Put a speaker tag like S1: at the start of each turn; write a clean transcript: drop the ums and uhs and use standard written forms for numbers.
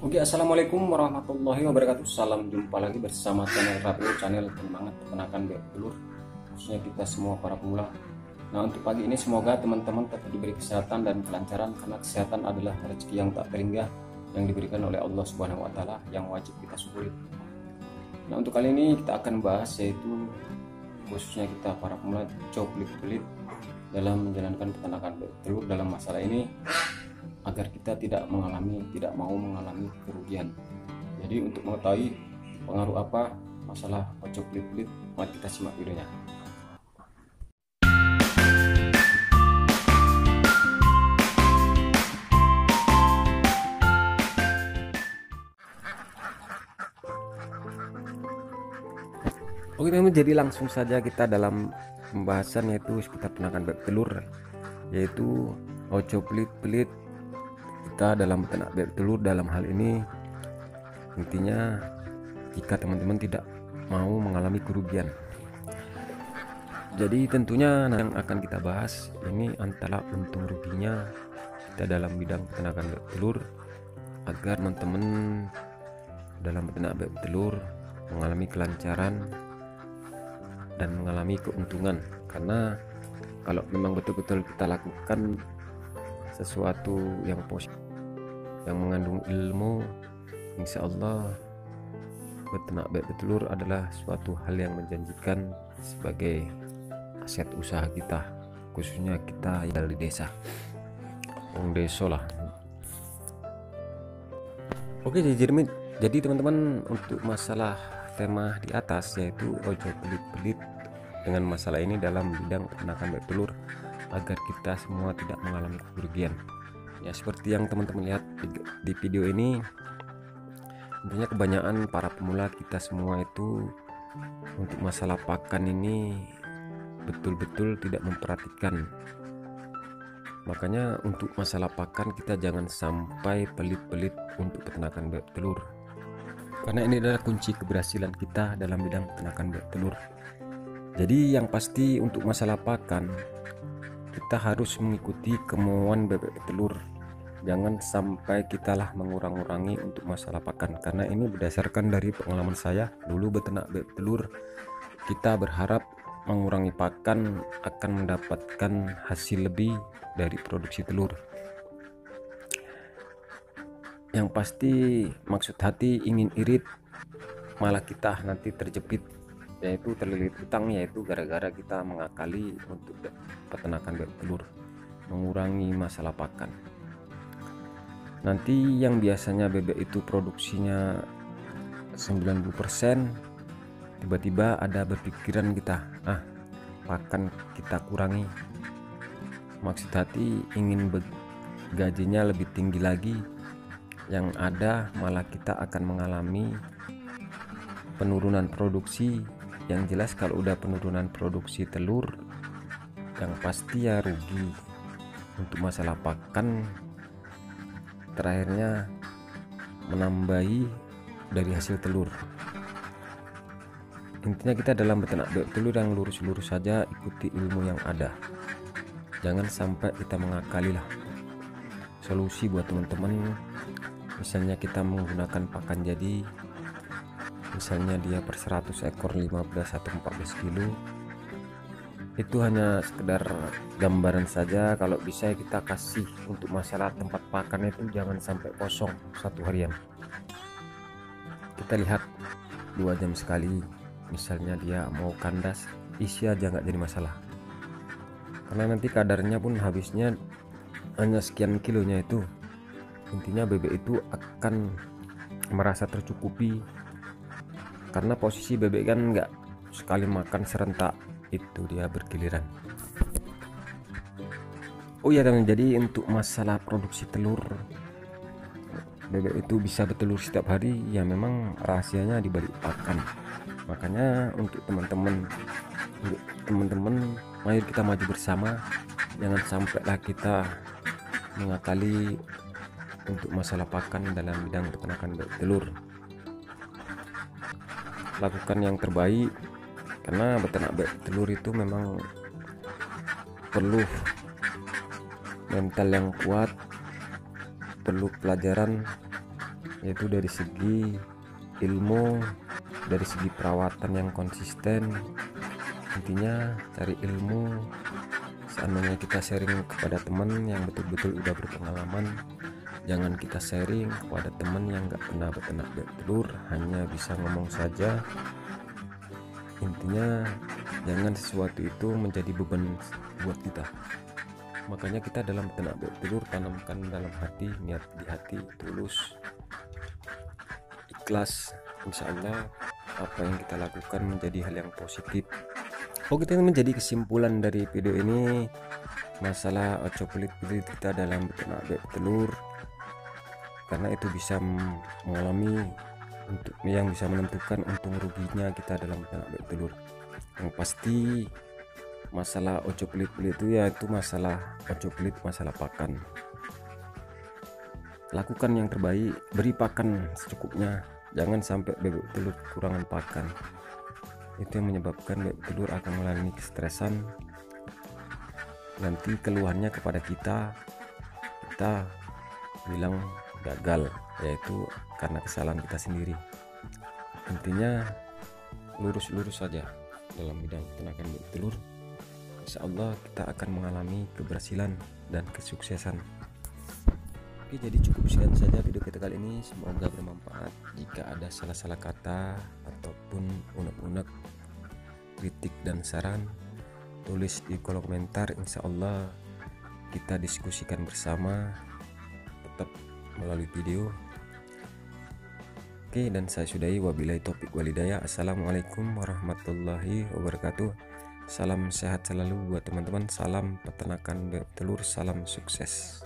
S1: Oke, assalamualaikum warahmatullahi wabarakatuh. Salam jumpa lagi bersama channel Radio, channel penyemangat peternakan bebek telur, khususnya kita semua para pemula. Nah, untuk pagi ini semoga teman-teman tetap diberi kesehatan dan kelancaran, karena kesehatan adalah rezeki yang tak terhingga yang diberikan oleh Allah Subhanahu wa taala yang wajib kita syukuri. Nah, untuk kali ini kita akan bahas, yaitu khususnya kita para pemula, jauh pelit-pelit dalam menjalankan peternakan bebek telur dalam masalah ini, agar kita tidak mau mengalami kerugian. Jadi untuk mengetahui pengaruh apa masalah ojo pelit-pelit, mari kita simak videonya. Oke teman, jadi langsung saja kita dalam pembahasan, yaitu seputar peternakan bebek telur, yaitu ojo pelit-pelit kita dalam beternak bebek telur. Dalam hal ini intinya jika teman-teman tidak mau mengalami kerugian. Jadi tentunya yang akan kita bahas ini antara untung ruginya kita dalam bidang peternakan bebek telur, agar teman-teman dalam beternak bebek telur mengalami kelancaran dan mengalami keuntungan. Karena kalau memang betul-betul kita lakukan sesuatu yang positif, yang mengandung ilmu, insya Allah beternak bebek telur adalah suatu hal yang menjanjikan sebagai aset usaha kita, khususnya kita yang di desa, orang desa lah. Oke, jadi teman-teman, untuk masalah tema di atas, yaitu ojo pelit-pelit dengan masalah ini dalam bidang peternakan bebek telur, agar kita semua tidak mengalami kerugian. Ya, seperti yang teman-teman lihat di video ini, intinya kebanyakan para pemula kita semua itu untuk masalah pakan ini betul-betul tidak memperhatikan. Makanya untuk masalah pakan kita jangan sampai pelit-pelit untuk peternakan bebek telur, karena ini adalah kunci keberhasilan kita dalam bidang peternakan bebek telur. Jadi yang pasti untuk masalah pakan kita harus mengikuti kemauan bebek telur. Jangan sampai kita lah mengurang-urangi untuk masalah pakan, karena ini berdasarkan dari pengalaman saya dulu beternak bebek telur. Kita berharap mengurangi pakan akan mendapatkan hasil lebih dari produksi telur. Yang pasti maksud hati ingin irit, malah kita nanti terjepit, yaitu terlilit utang, yaitu gara-gara kita mengakali untuk peternakan bebek telur, mengurangi masalah pakan. Nanti yang biasanya bebek itu produksinya 90%, tiba-tiba ada berpikiran kita, pakan kita kurangi. Maksud hati ingin gajinya lebih tinggi lagi, yang ada malah kita akan mengalami penurunan produksi. Yang jelas kalau udah penurunan produksi telur, yang pasti ya rugi. Untuk masalah pakan, terakhirnya menambahi dari hasil telur. Intinya kita dalam beternak bebek telur yang lurus-lurus saja, ikuti ilmu yang ada, jangan sampai kita mengakali lah. Solusi buat teman-teman, misalnya kita menggunakan pakan jadi, misalnya dia per 100 ekor 15 atau 14 kilo, itu hanya sekedar gambaran saja. Kalau bisa kita kasih untuk masalah tempat pakan itu jangan sampai kosong satu harian. Kita lihat 2 jam sekali, misalnya dia mau kandas, isi aja, nggak jadi masalah, karena nanti kadarnya pun habisnya hanya sekian kilonya itu. Intinya bebek itu akan merasa tercukupi, karena posisi bebek kan nggak sekali makan serentak, itu dia bergiliran. Oh ya teman, jadi untuk masalah produksi telur, bebek itu bisa bertelur setiap hari, ya memang rahasianya di balik pakan. Makanya untuk teman-teman, mari kita maju bersama, jangan sampailah kita mengakali untuk masalah pakan dalam bidang peternakan bebek telur. Lakukan yang terbaik, karena beternak bebek telur itu memang perlu mental yang kuat, perlu pelajaran
S2: yaitu dari segi ilmu, dari segi perawatan yang konsisten. Intinya cari ilmu. Seandainya kita sharing kepada teman yang betul-betul udah berpengalaman, jangan kita sharing kepada teman yang gak pernah beternak bebek telur, hanya bisa ngomong saja. Intinya jangan sesuatu itu menjadi beban buat kita. Makanya kita dalam beternak bebek telur tanamkan dalam hati, niat di hati tulus, ikhlas. Insya Allah apa yang kita lakukan menjadi hal yang positif. Oke, itu menjadi kesimpulan dari video ini masalah ojo pelit-pelit kita dalam beternak bebek telur, karena itu bisa mengalami untuk yang bisa menentukan untung ruginya kita dalam beternak bebek telur. Yang pasti masalah ojo pelit-pelit itu yaitu masalah ojo pelit masalah pakan. Lakukan yang terbaik, beri pakan secukupnya, jangan sampai bebek telur kekurangan pakan. Itu yang menyebabkan bebek telur akan mengalami kestresan, nanti keluhannya kepada kita bilang gagal, yaitu karena kesalahan kita sendiri. Intinya lurus-lurus saja dalam bidang peternakan bebek telur. Insya Allah kita akan mengalami keberhasilan dan kesuksesan. Oke, jadi cukup sekian saja video kita kali ini, semoga bermanfaat. Jika ada salah-salah kata ataupun unek-unek, kritik dan saran, tulis di kolom komentar. Insya Allah kita diskusikan bersama, tetap melalui video. Oke, dan saya sudahi, wabillahi taufiq walhidayah. Assalamualaikum warahmatullahi wabarakatuh. Salam sehat selalu buat teman-teman, salam peternakan bebek telur, salam sukses.